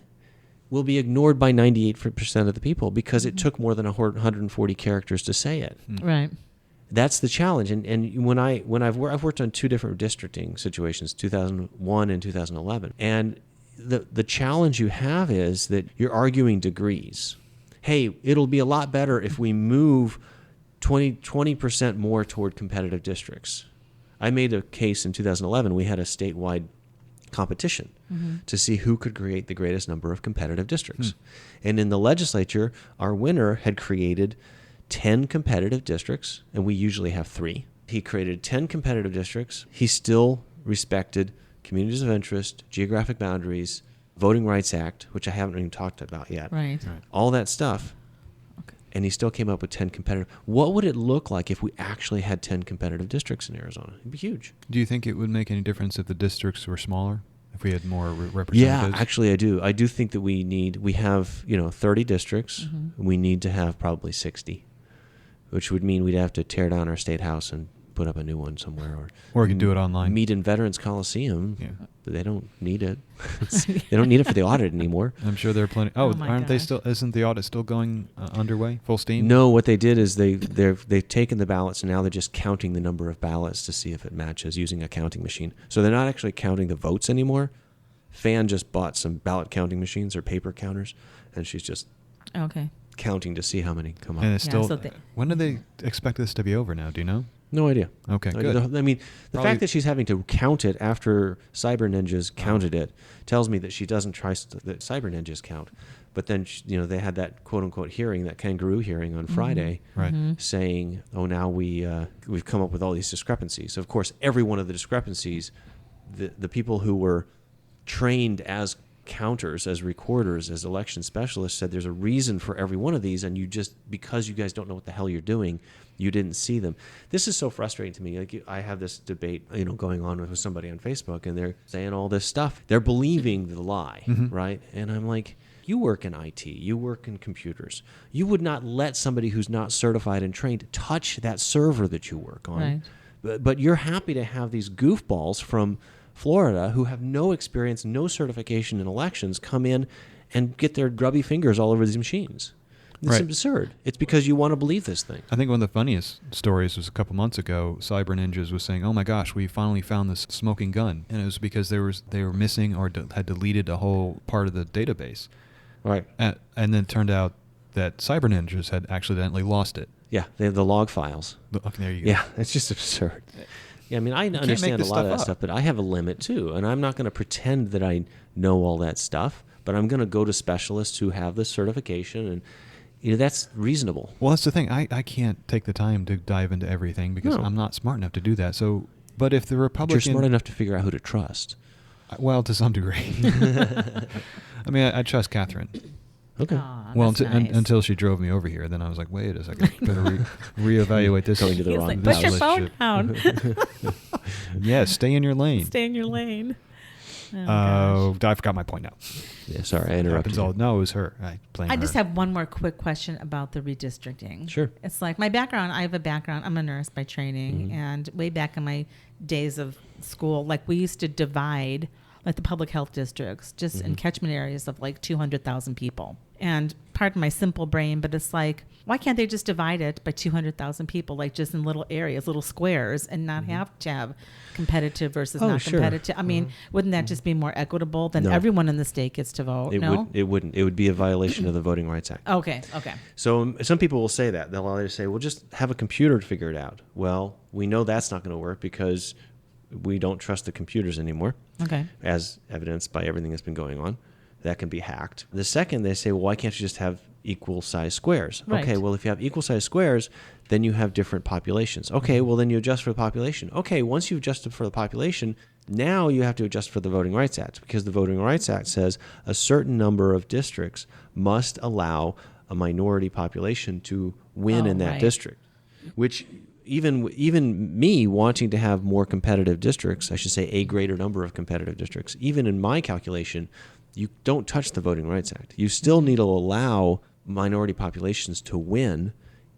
will be ignored by 98% of the people because it took more than 140 characters to say it. Right. That's the challenge. And when I've worked on 2 different districting situations, 2001 and 2011, and the challenge you have is that you're arguing degrees. Hey, it'll be a lot better if we move 20% more toward competitive districts. I made a case in 2011. We had a statewide competition to see who could create the greatest number of competitive districts. And in the legislature, our winner had created 10 competitive districts, and we usually have 3. He created 10 competitive districts. He still respected communities of interest, geographic boundaries, Voting Rights Act, which I haven't even talked about yet. Right. All that stuff. Okay. And he still came up with 10 competitive. What would it look like if we actually had 10 competitive districts in Arizona? It'd be huge. Do you think it would make any difference if the districts were smaller? If we had more representatives? Yeah, actually I do. I do think that we have, 30 districts. We need to have probably 60, which would mean we'd have to tear down our state house and put up a new one somewhere. Or we could do it online. Meet in Veterans Coliseum. Yeah. But they don't need it. They don't need it for the audit anymore. I'm sure there are plenty. Oh my aren't they gosh. still? Isn't the audit still going underway, full steam? No, what they did is they've taken the ballots and now they're just counting the number of ballots to see if it matches using a counting machine. So they're not actually counting the votes anymore. Fan just bought some ballot counting machines or paper counters, and she's just Okay. counting to see how many come up. And it's Yeah, still. so they- When do they expect this to be over now? Do you know? No idea. Okay, good. I mean, the Probably- fact that she's having to count it after Cyber Ninjas counted it tells me that she doesn't trust that Cyber Ninjas count. But then, they had that quote-unquote hearing, that kangaroo hearing on Friday, Right. saying, now we've come up with all these discrepancies. Of course, every one of the discrepancies, the people who were trained as counters, as recorders, as election specialists said there's a reason for every one of these, and because you guys don't know what the hell you're doing, you didn't see them. This is so frustrating to me. Like, I have this debate, going on with somebody on Facebook, and they're saying all this stuff. They're believing the lie, right? And I'm like, you work in IT, you work in computers. You would not let somebody who's not certified and trained touch that server that you work on. Right. But you're happy to have these goofballs from Florida who have no experience, no certification in elections come in and get their grubby fingers all over these machines. It's Right. absurd. It's because you want to believe this thing. I think one of the funniest stories was a couple months ago. Cyber Ninjas was saying, "Oh my gosh, we finally found this smoking gun," and it was because they were missing or had deleted a whole part of the database. Right. And then it turned out that Cyber Ninjas had accidentally lost it. Yeah, they have the log files. Okay, there you go. Yeah, it's just absurd. Yeah, I mean, I make understand a this lot of stuff that up. stuff, but I have a limit too, and I'm not going to pretend that I know all that stuff, but I'm going to go to specialists who have the certification, and that's reasonable. Well, that's the thing. I can't take the time to dive into everything because No. I'm not smart enough to do that. So, but if the But Republican, you're smart enough to figure out who to trust. well, to some degree. I mean, I trust Catherine. Okay. Aw, Well, that's nice. until she drove me over here, then I was like, wait a second, better reevaluate this. Going to the He's wrong like, this put your phone relationship." down. Yeah, stay in your lane. Stay in your lane. Oh, gosh. I forgot my point now. Yeah, sorry, I It interrupted happens you. all. No, it was her. I blame I her. just have one more quick question about the redistricting. Sure. It's like my background, I have a background, I'm a nurse by training, and way back in my days of school, like we used to divide like the public health districts just in catchment areas of like 200,000 people. And pardon my simple brain, but it's like, why can't they just divide it by 200,000 people, like just in little areas, little squares, and not have to have competitive versus not sure. competitive? I mean, wouldn't that just be more equitable? Then No. everyone in the state gets to vote, no? It wouldn't. It would be a violation of the Voting Rights Act. Okay. So some people will say that. They'll either say, well, just have a computer to figure it out. Well, we know that's not going to work because we don't trust the computers anymore, Okay. as evidenced by everything that's been going on. That can be hacked. The second, they say, well, why can't you just have equal size squares? Right. Okay, well, if you have equal size squares, then you have different populations. Okay, well, then you adjust for the population. Okay, once you've adjusted for the population, now you have to adjust for the Voting Rights Act, because the Voting Rights Act says a certain number of districts must allow a minority population to win Oh, in that right. district, which even me wanting to have more competitive districts, I should say a greater number of competitive districts, even in my calculation, you don't touch the Voting Rights Act. You still need to allow minority populations to win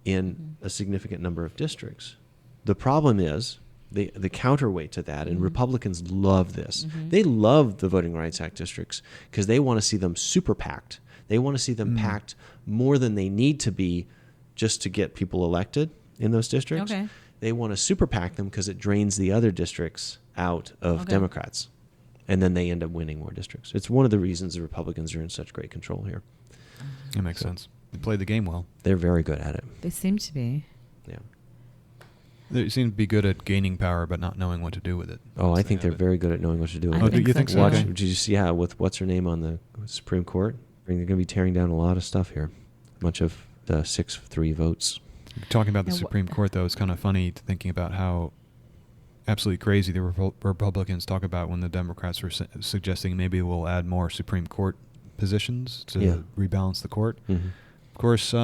in a significant number of districts. The problem is the counterweight to that, and Republicans love this. They love the Voting Rights Act districts because they want to see them super packed. They want to see them packed more than they need to be just to get people elected in those districts. Okay. They want to super PAC them because it drains the other districts out of Okay. Democrats. And then they end up winning more districts. It's one of the reasons the Republicans are in such great control here. That makes sense. They played the game well. They're very good at it. They seem to be. Yeah. They seem to be good at gaining power, but not knowing what to do with it. Oh, I think they're very good at knowing what to do. I do you think so? Watch, Okay. did you see? Yeah, with what's her name on the Supreme Court? They're going to be tearing down a lot of stuff here. Much of the 6-3 votes. Talking about the Yeah, Supreme Court, though, it's kind of funny thinking about how absolutely crazy the Republicans talk about when the Democrats were suggesting maybe we'll add more Supreme Court positions to rebalance the court. Mm-hmm. Of course, I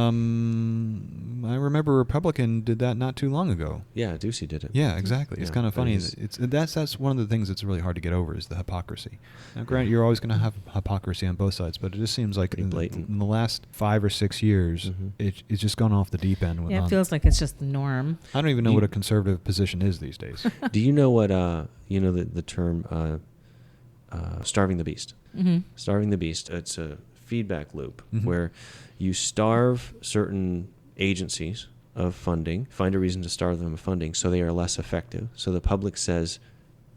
remember a Republican did that not too long ago. Yeah, Ducey did it. Yeah, exactly. It's Yeah, kind of but funny. he's- That's one of the things that's really hard to get over is the hypocrisy. Now, granted, you're always going to have hypocrisy on both sides, but it just seems like Pretty blatant. in the last 5 or 6 years, Mhm. it's just gone off the deep end. Yeah, it feels like it's just the norm. I don't even know what a conservative position is these days. Do you know what the term starving the beast? Mm-hmm. Starving the beast. It's a feedback loop Mhm. where you starve certain agencies of funding, find a reason to starve them of funding, so they are less effective. So the public says,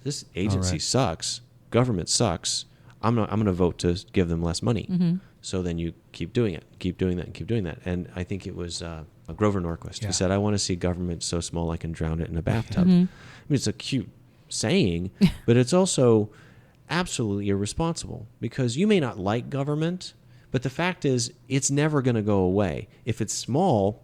"This agency right. sucks. Government sucks. I'm going to vote to give them less money." Mm-hmm. So then you keep doing it, keep doing that, and keep doing that. And I think it was Grover Norquist Yeah. who said, "I want to see government so small I can drown it in a bathtub." Mhm. I mean, it's a cute saying, but it's also absolutely irresponsible because you may not like government, but the fact is it's never going to go away. If it's small,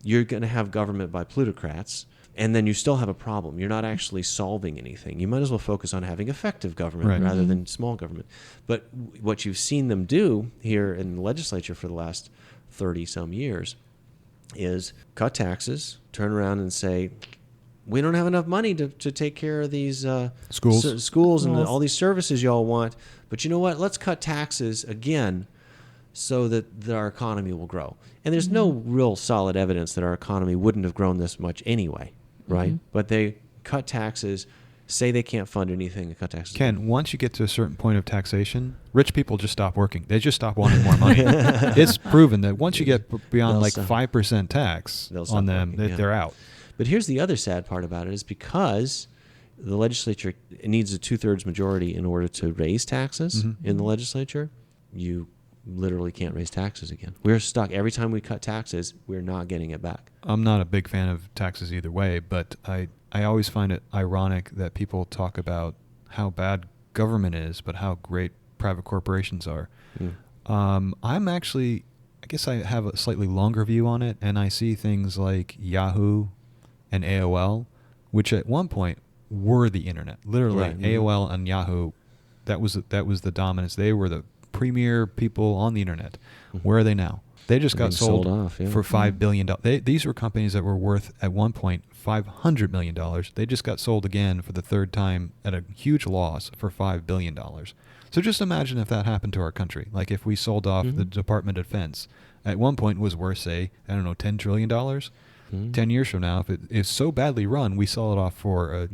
you're going to have government by plutocrats, and then you still have a problem. You're not actually solving anything. You might as well focus on having effective government Right. rather Mhm. than small government. But what you've seen them do here in the legislature for the last 30-some years is cut taxes, turn around and say, we don't have enough money to take care of these Schools. schools and Schools. all these services y'all want. But you know what? Let's cut taxes again so that our economy will grow. And there's no real solid evidence that our economy wouldn't have grown this much anyway, right? Mhm. But they cut taxes, say they can't fund anything, and cut taxes. Ken, once you get to a certain point of taxation, rich people just stop working. They just stop wanting more money. It's proven that once you get beyond They'll like stop. 5% tax They'll stop on them, working, yeah. they're out. But here's the other sad part about it is because the legislature needs a 2/3 majority in order to raise taxes Mhm. in the legislature, you literally can't raise taxes again. We're stuck. Every time we cut taxes, we're not getting it back. I'm not a big fan of taxes either way, but I always find it ironic that people talk about how bad government is, but how great private corporations are. I'm actually, I guess I have a slightly longer view on it, and I see things like Yahoo and AOL, which at one point were the internet. Literally, Right. Mhm. AOL and Yahoo, that was the dominance. They were the premier people on the internet. Mhm. Where are they now? They just They're got being sold off, yeah. for $5 billion. These were companies that were worth at one point $500 million. They just got sold again for the third time at a huge loss for $5 billion. So just imagine if that happened to our country. Like if we sold off the Mhm. Department of Defense. At one point was worth, say, I don't know, $10 trillion. Mhm. 10 years from now, if it is so badly run, we sell it off for,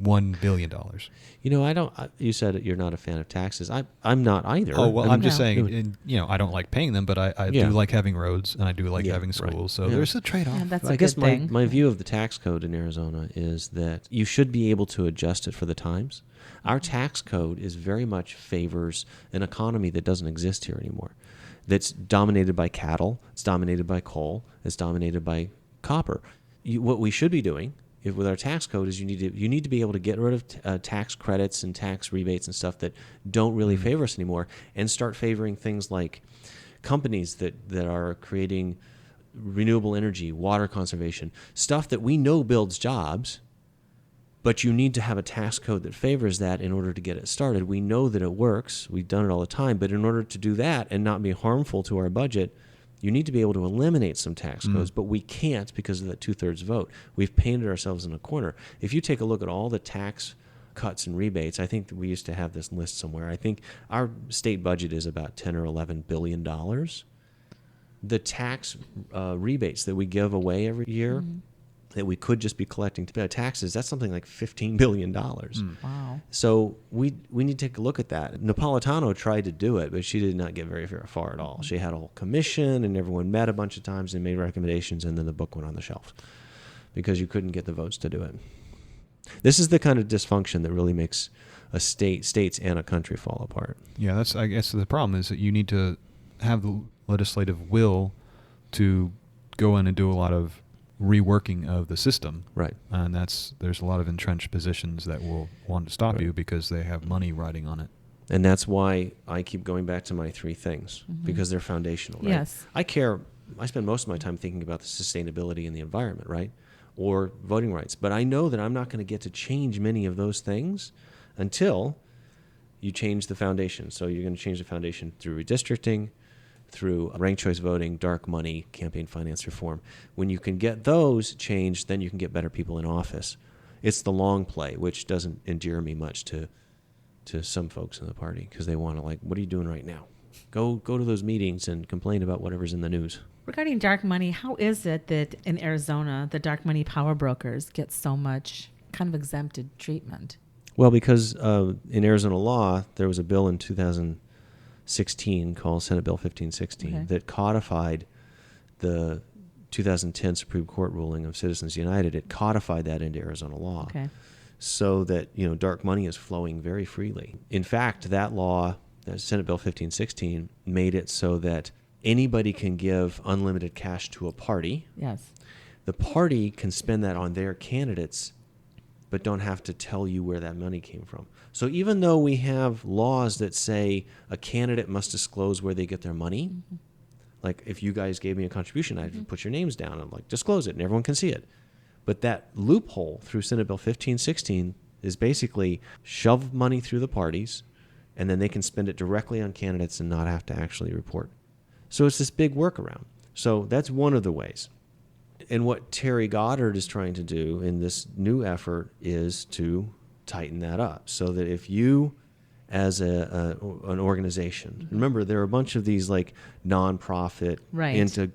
$1 billion. You know, I don't. You said you're not a fan of taxes. I'm not either. Oh, well, I I'm mean, just No. saying, I don't like paying them, but I Yeah. do like having roads and I do like Yeah, having right. schools. So Yeah. there's a trade-off. Yeah, that's I a guess good my, thing. my view of the tax code in Arizona is that you should be able to adjust it for the times. Our tax code is very much favors an economy that doesn't exist here anymore. That's dominated by cattle, it's dominated by coal, it's dominated by copper. What we should be doing with our tax code is you need to be able to get rid of tax credits and tax rebates and stuff that don't really favor us anymore, and start favoring things like companies that are creating renewable energy, water conservation, stuff that we know builds jobs, but you need to have a tax code that favors that in order to get it started. We know that it works. We've done it all the time. But in order to do that and not be harmful to our budget, you need to be able to eliminate some tax codes, but we can't because of that 2/3 vote. We've painted ourselves in a corner. If you take a look at all the tax cuts and rebates, I think that we used to have this list somewhere. I think our state budget is about $10 or $11 billion. The tax rebates that we give away every year that we could just be collecting taxes, that's something like $15 billion. Wow. So we need to take a look at that. Napolitano tried to do it, but she did not get very, very far at all. She had a whole commission, and everyone met a bunch of times and made recommendations, and then the book went on the shelf because you couldn't get the votes to do it. This is the kind of dysfunction that really makes a states and a country fall apart. Yeah, I guess the problem is that you need to have the legislative will to go in and do a lot of reworking of the system. Right. And there's a lot of entrenched positions that will want to stop you because they have money riding on it. And that's why I keep going back to my three things, because they're foundational, right? Yes. I spend most of my time thinking about the sustainability in the environment, right? Or voting rights. But I know that I'm not going to get to change many of those things until you change the foundation. So you're going to change the foundation through redistricting, through ranked choice voting, dark money, campaign finance reform. When you can get those changed, then you can get better people in office. It's the long play, which doesn't endear me much to some folks in the party, because they want to, like, what are you doing right now? Go to those meetings and complain about whatever's in the news. Regarding dark money, how is it that in Arizona, the dark money power brokers get so much kind of exempted treatment? Well, because in Arizona law, there was a bill in 2016 called Senate Bill 1516 that codified the 2010 Supreme Court ruling of Citizens United. It codified that into Arizona law. Okay. So that, dark money is flowing very freely. In fact, that law, Senate Bill 1516, made it so that anybody can give unlimited cash to a party. Yes. The party can spend that on their candidates, but don't have to tell you where that money came from. So even though we have laws that say a candidate must disclose where they get their money, like if you guys gave me a contribution, I'd put your names down and disclose it and everyone can see it. But that loophole through Senate Bill 1516 is basically shove money through the parties, and then they can spend it directly on candidates and not have to actually report. So it's this big workaround. So that's one of the ways. And what Terry Goddard is trying to do in this new effort is to tighten that up, so that if you, as an organization, remember there are a bunch of these nonprofit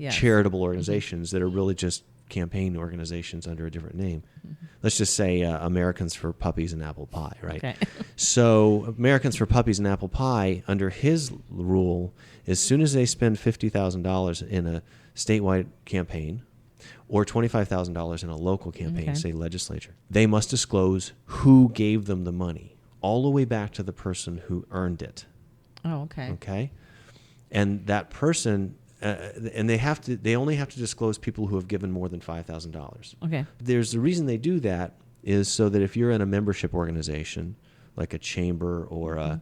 charitable organizations that are really just campaign organizations under a different name. Let's just say Americans for Puppies and Apple Pie, right? Okay. So Americans for Puppies and Apple Pie, under his rule, as soon as they spend $50,000 in a statewide campaign or $25,000 in a local campaign, say legislature, they must disclose who gave them the money, all the way back to the person who earned it. Oh, okay. Okay? And that person... and they only have to disclose people who have given more than $5,000. Okay. There's the reason they do that is so that if you're in a membership organization, like a chamber or a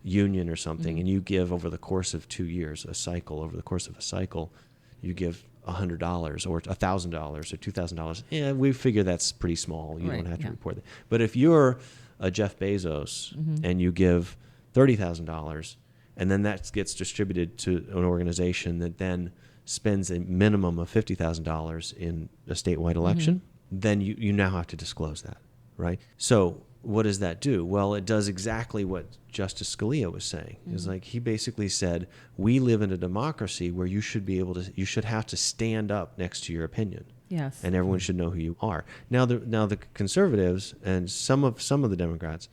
union or something, and you give over the course of 2 years, over the course of a cycle, you give $100 or $1,000 or $2,000. Yeah, we figure that's pretty small. You don't have to report that. But if you're a Jeff Bezos and you give $30,000, and then that gets distributed to an organization that then spends a minimum of $50,000 in a statewide election, then you now have to disclose that, right? So what does that do? Well, it does exactly what Justice Scalia was saying. Is he basically said, we live in a democracy where you should have to stand up next to your opinion. Yes. And everyone should know who you are. Now the conservatives and some of the Democrats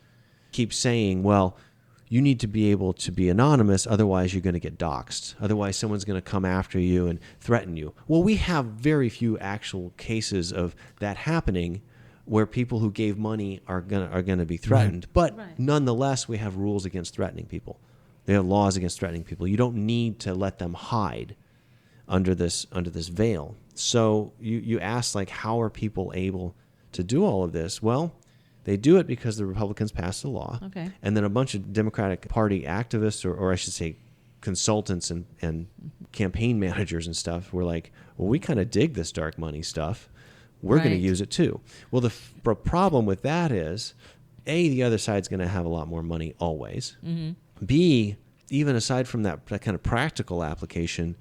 keep saying, well, you need to be able to be anonymous, otherwise you're going to get doxxed. Otherwise, someone's going to come after you and threaten you. Well, we have very few actual cases of that happening where people who gave money are going to be threatened. But nonetheless, we have rules against threatening people. They have laws against threatening people. You don't need to let them hide under this veil. So you ask, how are people able to do all of this? Well, they do it because the Republicans passed a law. Okay. And then a bunch of Democratic Party activists, or I should say consultants and campaign managers and stuff, were like, well, we kind of dig this dark money stuff. We're going to use it too. Well, the problem with that is, A, the other side's going to have a lot more money always. B, even aside from that kind of practical application,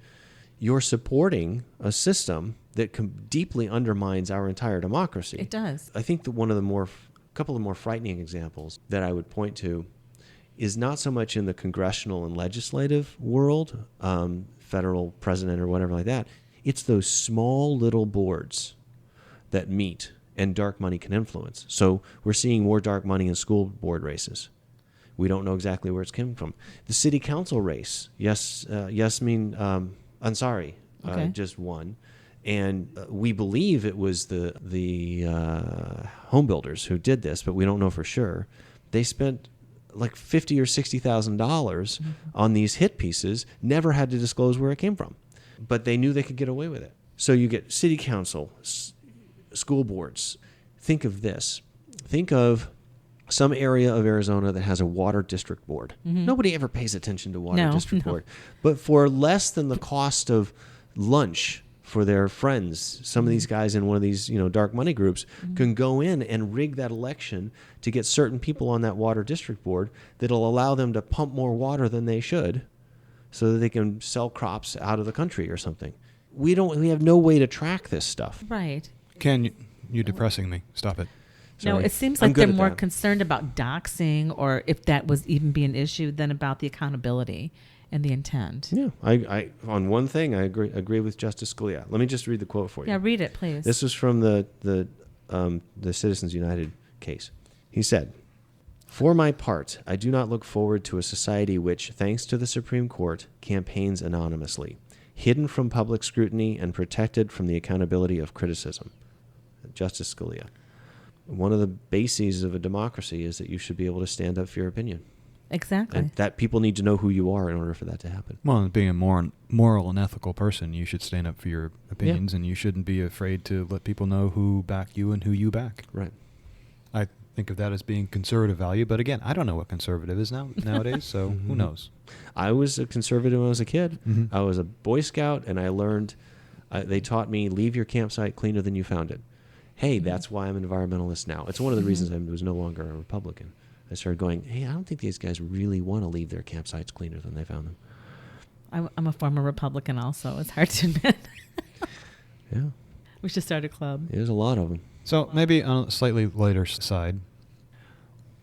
you're supporting a system that deeply undermines our entire democracy. It does. I think that one of the couple of more frightening examples that I would point to is not so much in the congressional and legislative world, federal president or whatever like that. It's those small little boards that meet and dark money can influence. So we're seeing more dark money in school board races. We don't know exactly where it's coming from. The city council race, Yassamin Ansari just won. And we believe it was the home builders who did this, but we don't know for sure. They spent like $50,000 or $60,000 on these hit pieces, never had to disclose where it came from. But they knew they could get away with it. So you get city council, school boards. Think of this. Think of some area of Arizona that has a water district board. Nobody ever pays attention to water district board. But for less than the cost of lunch for their friends, some of these guys in one of these, dark money groups can go in and rig that election to get certain people on that water district board that'll allow them to pump more water than they should so that they can sell crops out of the country or something. We have no way to track this stuff. Right. Ken, you're depressing me. Stop it. No, Sorry. it seems I'm like good they're at more that. concerned about doxing, or if that was even be an issue, than about the accountability and the intent. Yeah, I on one thing I agree with Justice Scalia. Let me just read the quote for you. Yeah, read it, please. This was from the Citizens United case. He said, "For my part, I do not look forward to a society which, thanks to the Supreme Court, campaigns anonymously, hidden from public scrutiny and protected from the accountability of criticism." Justice Scalia. One of the bases of a democracy is that you should be able to stand up for your opinion. Exactly. And that people need to know who you are in order for that to happen. Well, being a moral and ethical person, you should stand up for your opinions, and you shouldn't be afraid to let people know who back you and who you back. Right. I think of that as being conservative value, but again, I don't know what conservative is nowadays, so who knows? I was a conservative when I was a kid. Mhm. I was a Boy Scout, and I learned, they taught me, leave your campsite cleaner than you found it. Hey, that's why I'm an environmentalist now. It's one of the reasons I was no longer a Republican. I started going, hey, I don't think these guys really want to leave their campsites cleaner than they found them. I'm a former Republican also. It's hard to admit. Yeah, We should start a club. there's a lot of them. So maybe on a slightly lighter side,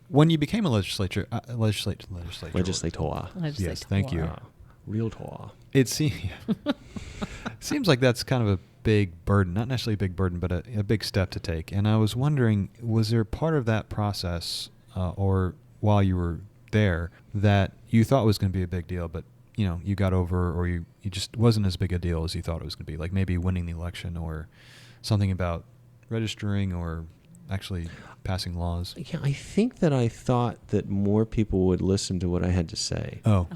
when you became a legislator. Yes, thank you. Real Torah. It seems like that's kind of a big burden, not necessarily a big burden, but a big step to take. And I was wondering, was there part of that process, or while you were there, that you thought was going to be a big deal, but you got over, or you just wasn't as big a deal as you thought it was going to be? Like maybe winning the election, or something about registering, or actually passing laws. Yeah, I think that I thought that more people would listen to what I had to say. Oh,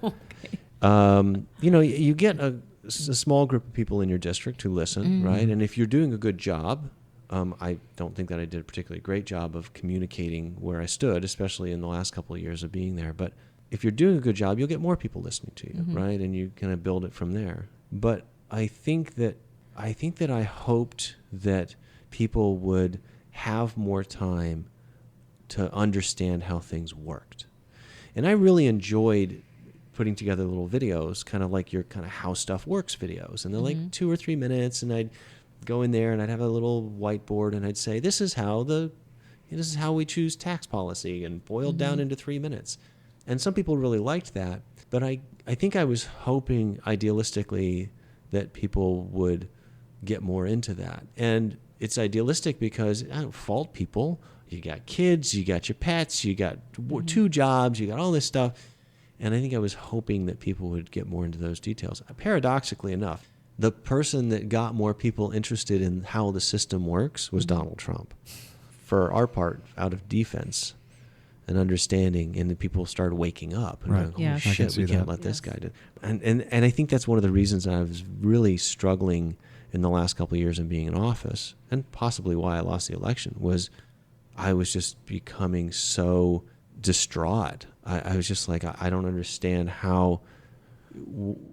Okay. You get a small group of people in your district who listen, right? And if you're doing a good job, I don't think that I did a particularly great job of communicating where I stood, especially in the last couple of years of being there. But if you're doing a good job, you'll get more people listening to you, right? And you kind of build it from there. But I think that I hoped that people would have more time to understand how things worked. And I really enjoyed putting together little videos, kind of like your kind of how stuff works videos. And they're like 2 or 3 minutes, and I'd go in there and I'd have a little whiteboard and I'd say, this is how we choose tax policy, and boiled down into 3 minutes. And some people really liked that, but I think I was hoping idealistically that people would get more into that. And it's idealistic because I don't fault people. You got kids, you got your pets, you got 2 jobs, you got all this stuff. And I think I was hoping that people would get more into those details. Paradoxically enough, the person that got more people interested in how the system works was Donald Trump. For our part, out of defense and understanding, and then people started waking up and Right. going, holy Yes. I can shit, see we can't that. let this guy do. And I think that's one of the reasons I was really struggling in the last couple of years of being in office, and possibly why I lost the election, was I was just becoming so distraught. I was just like, I don't understand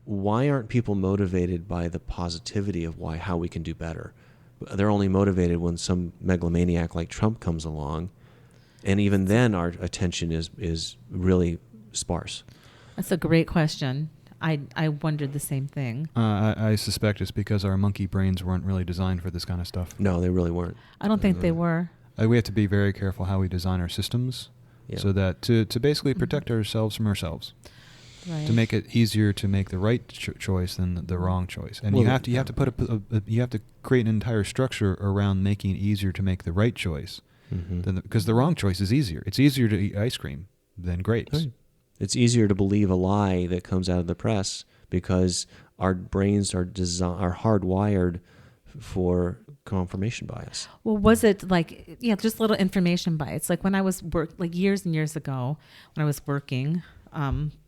why aren't people motivated by the positivity of how we can do better? They're only motivated when some megalomaniac like Trump comes along, and even then our attention is really sparse. That's a great question. I wondered the same thing. I suspect it's because our monkey brains weren't really designed for this kind of stuff. No, they really weren't. I don't think they were. We have to be very careful how we design our systems, Yeah. so that to basically protect ourselves from ourselves, Right. to make it easier to make the right choice than the wrong choice. And Well, you have to create an entire structure around making it easier to make the right choice, because the wrong choice is easier. It's easier to eat ice cream than grapes. Right. It's easier to believe a lie that comes out of the press because our brains are hardwired for confirmation bias. Well, was it like, just little information bites? Like when I was years and years ago, when I was working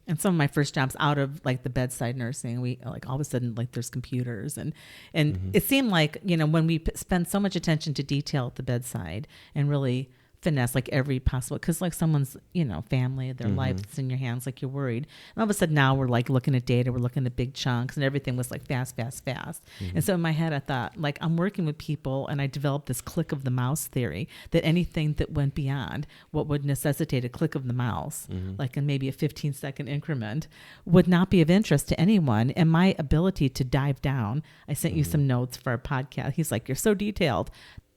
And some of my first jobs out of like the bedside nursing, we like all of a sudden like there's computers and it seemed like, you know, when we spend so much attention to detail at the bedside and really finesse like every possible, because like someone's, you know, family, their life is in your hands, like you're worried. And all of a sudden now we're like looking at data, we're looking at big chunks, and everything was like fast. And so in my head I thought, like, I'm working with people, and I developed this click of the mouse theory, that anything that went beyond what would necessitate a click of the mouse, like in maybe a 15-second increment, would not be of interest to anyone. And my ability to dive down, I sent you some notes for our podcast. He's like, you're so detailed.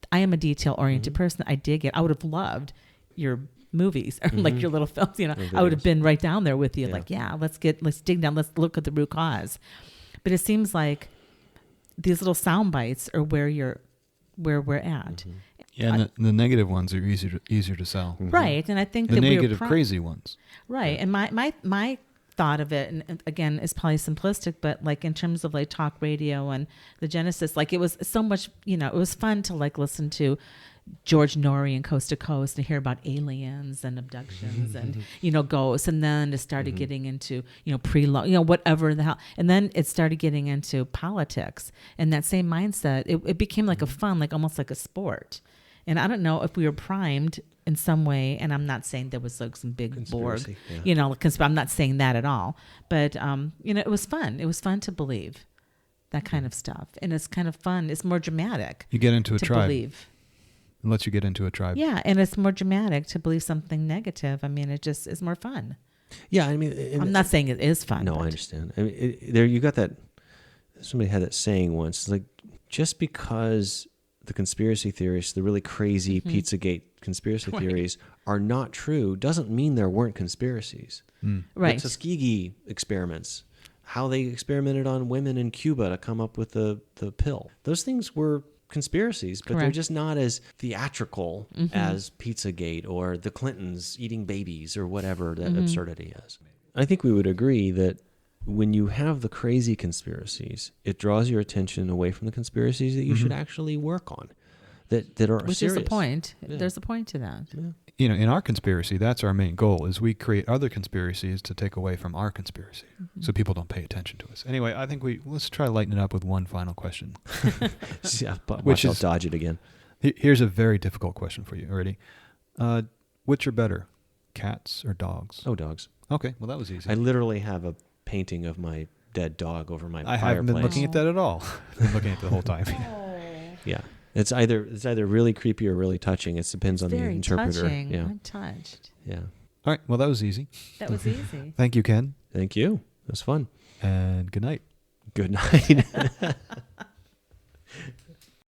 I am a detail-oriented person. I dig it. I would have loved your movies or like your little films. You know, I would have been right down there with you. Like, let's dig down. Let's look at the root cause. But it seems like these little sound bites are where we're at. Yeah, and the negative ones are easier to sell. Right, and I think The that negative, crazy ones. Right, and my thought of it, and again, is probably simplistic, but like in terms of like talk radio and the genesis, like it was so much, you know, it was fun to like listen to George Norrie and Coast to Coast and hear about aliens and abductions and, you know, ghosts. And then it started getting into, you know, you know, whatever the hell. And then it started getting into politics, and that same mindset, it became like a fun, like almost like a sport. And I don't know if we were primed in some way, and I'm not saying there was like some big Borg, you know, I'm not saying that at all. But, you know, it was fun. It was fun to believe that kind of stuff. And it's kind of fun. It's more dramatic. You get into a tribe. Believe. It lets you get into a tribe. Yeah, and it's more dramatic to believe something negative. I mean, it just is more fun. Yeah, I mean... I'm not saying it is fun. No, I understand. I mean, there you got that... Somebody had that saying once. It's like, just because the conspiracy theorists, the really crazy Pizzagate conspiracy theories are not true, doesn't mean there weren't conspiracies. Right. The Tuskegee experiments, how they experimented on women in Cuba to come up with the pill. Those things were conspiracies, but they're just not as theatrical as Pizzagate or the Clintons eating babies or whatever that absurdity is. I think we would agree that when you have the crazy conspiracies, it draws your attention away from the conspiracies that you should actually work on, that are Which serious. is the point. Yeah. There's a point to that. Yeah. You know, in our conspiracy, that's our main goal, is we create other conspiracies to take away from our conspiracy, so people don't pay attention to us. Anyway, I think let's try to lighten it up with one final question. Yeah, but watch I'll dodge it again. Here's a very difficult question for you. Ready? Which are better, cats or dogs? Oh, dogs. Okay, well, that was easy. I literally have a painting of my dead dog over my fireplace. I haven't been looking at that at all. I've been looking at it the whole time. Yeah. It's either really creepy or really touching. It depends on the interpreter. Touching. Yeah. I'm touched. Yeah. All right, well, that was easy. That was easy. Thank you, Ken. Thank you. It was fun. And good night. Good night.